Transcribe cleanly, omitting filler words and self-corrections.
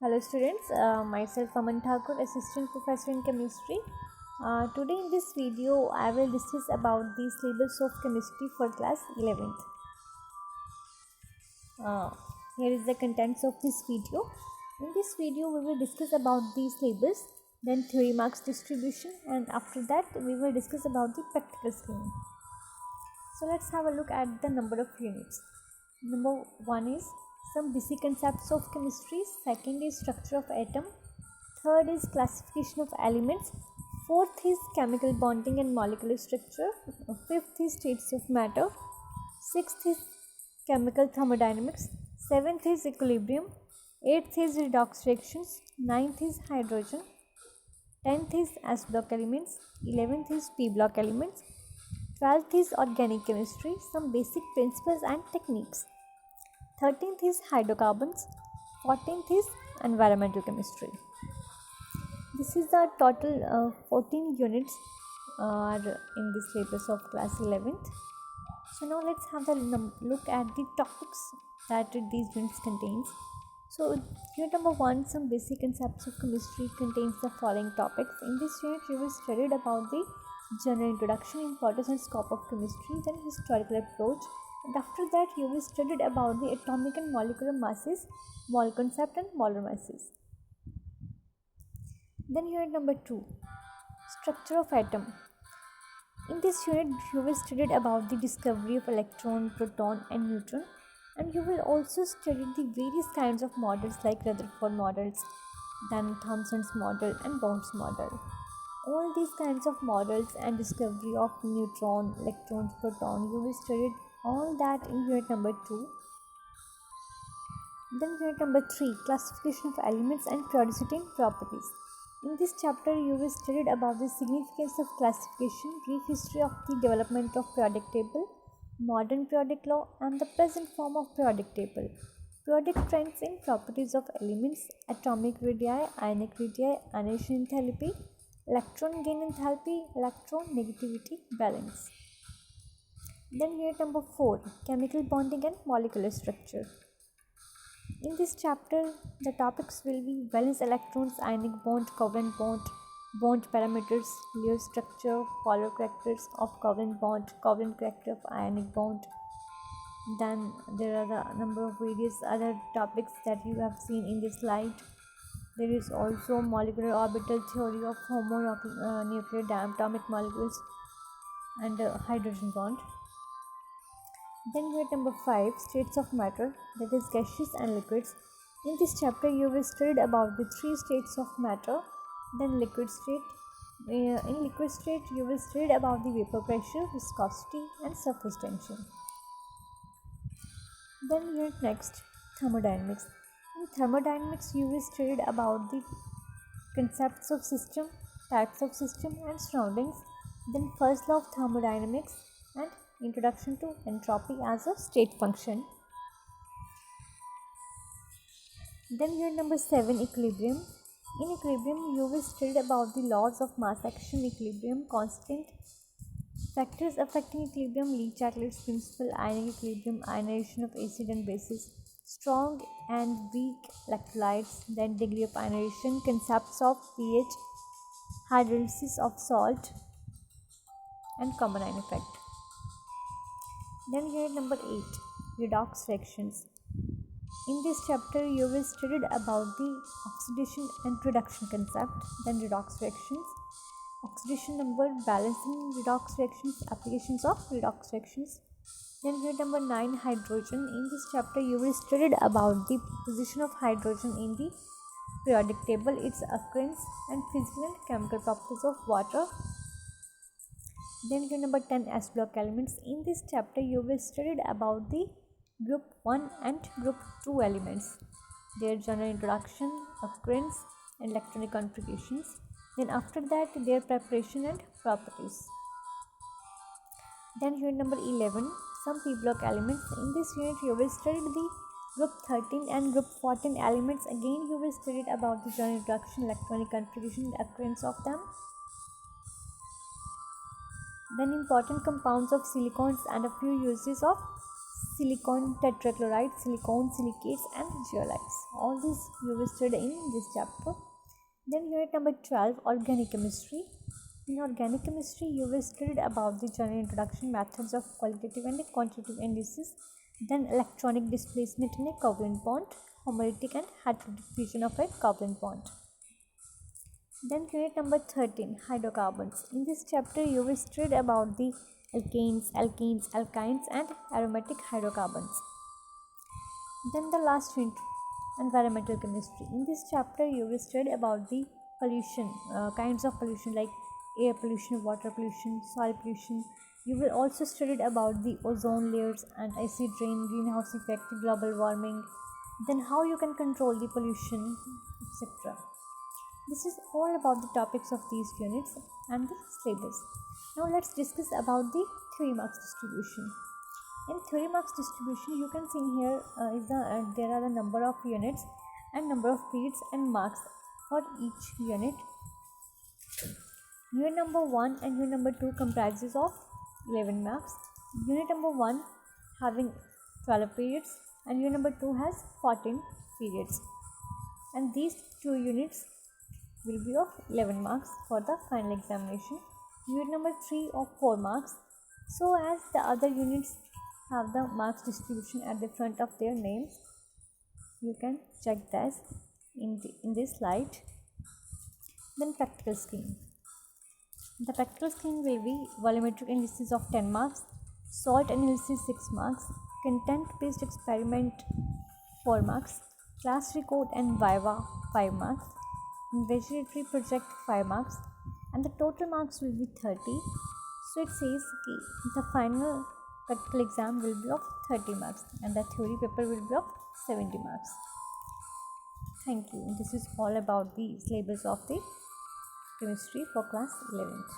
Hello students, myself Aman Thakur, Assistant Professor in Chemistry. Today in this video, I will discuss about the syllabus of chemistry for class 11th. Uh, Here is the contents of this video. In this video, we will discuss about the syllabus, then theory marks distribution, and after that, we will discuss about the practical scheme. So let's have a look at the number of units. Number 1 is some basic concepts of chemistry, second is structure of atom, third is classification of elements, fourth is chemical bonding and molecular structure, fifth is states of matter, sixth is chemical thermodynamics, seventh is equilibrium, eighth is redox reactions, ninth is hydrogen, 10th is S block elements, 11th is P block elements, 12th is organic chemistry, some basic principles and techniques. 13th is hydrocarbons, 14th is environmental chemistry. This is the total 14 units are in this syllabus of class 11th. So now let's have a look at the topics that these units contains. So unit number 1, some basic concepts of chemistry, contains the following topics. In this unit you will study about the general introduction, importance and scope of chemistry, then historical approach, and after that you will study about the atomic and molecular masses, mole concept and molar masses. Then unit number 2, structure of atom. In this unit you will study about the discovery of electron, proton and neutron, and you will also study the various kinds of models like Rutherford models, then Thomson's model and Bound's model. All these kinds of models and discovery of neutron, electrons, proton, you will study all that in unit number 2. Then unit number 3, classification of elements and periodicity and properties. In this chapter you will study about the significance of classification, brief history of the development of periodic table, modern periodic law and the present form of periodic table, periodic trends in properties of elements, atomic radii, ionic radii, ionization enthalpy, electron gain enthalpy, electron negativity balance. Then unit number 4, chemical bonding and molecular structure. In this chapter, the topics will be valence electrons, ionic bond, covalent bond, bond parameters, layer structure, polar characters of covalent bond, covalent character of ionic bond. Then there are the number of various other topics that you have seen in this slide. There is also molecular orbital theory of homonuclear diatomic molecules and hydrogen bond. Then unit number 5, states of matter, that is gaseous and liquids. In this chapter you will study about the 3 states of matter. Then liquid state. In liquid state you will study about the vapor pressure, viscosity and surface tension. Then unit next, thermodynamics. In thermodynamics you will study about the concepts of system, types of system and surroundings. Then first law of thermodynamics and introduction to entropy as a state function. Then unit number 7, equilibrium. In equilibrium you will study about the laws of mass action, equilibrium, constant, factors affecting equilibrium, Le-Chatelet's principle, ionic equilibrium, ionization of acid and bases, strong and weak electrolytes, then degree of ionization, concepts of pH, hydrolysis of salt and common ion effect. Then unit number 8, redox reactions. In this chapter you will study about the oxidation and reduction concept, then redox reactions, oxidation number, balancing redox reactions, applications of redox reactions. Then unit number 9, hydrogen. In this chapter you will study about the position of hydrogen in the periodic table, its occurrence and physical and chemical properties of water. Then unit number 10, S block elements. In this chapter you will study about the group 1 and group 2 elements, their general introduction, occurrence and electronic configurations. Then after that their preparation and properties. Then unit number 11, some P block elements. In this unit you will study the group 13 and group 14 elements. Again you will study about the general introduction, electronic configuration and occurrence of them. Then important compounds of silicons and a few uses of silicon tetrachloride, silicon silicates, and zeolites. All these you will study in this chapter. Then unit number 12, organic chemistry. In organic chemistry, you will study about the general introduction, methods of qualitative and quantitative indices, then electronic displacement in a covalent bond, homolytic and heterolytic fusion of a covalent bond. Then unit number 13, hydrocarbons. In this chapter, you will study about the alkanes, alkenes, alkynes, and aromatic hydrocarbons. Then the last unit, environmental chemistry. In this chapter, you will study about the pollution, kinds of pollution like air pollution, water pollution, soil pollution. You will also study about the ozone layers and acid rain, greenhouse effect, global warming, then how you can control the pollution, etc. This is all about the topics of these units and the syllabus. Now let's discuss about the theory marks distribution. In theory marks distribution, you can see here there are the number of units and number of periods and marks for each unit. Unit number 1 and unit number 2 comprises of 11 marks. Unit number 1 having 12 periods and unit number 2 has 14 periods. And these two units will be of 11 marks for the final examination. Unit number 3 of 4 marks. So as the other units have the marks distribution at the front of their names, you can check this in this slide. Then practical scheme. The practical scheme will be volumetric analysis of 10 marks, salt analysis 6 marks, content based experiment 4 marks, class record and viva 5 marks, investigatory project 5 marks, and the total marks will be 30. So it says the final practical exam will be of 30 marks and the theory paper will be of 70 marks. Thank you. This is all about the syllabus of the chemistry for class 11th.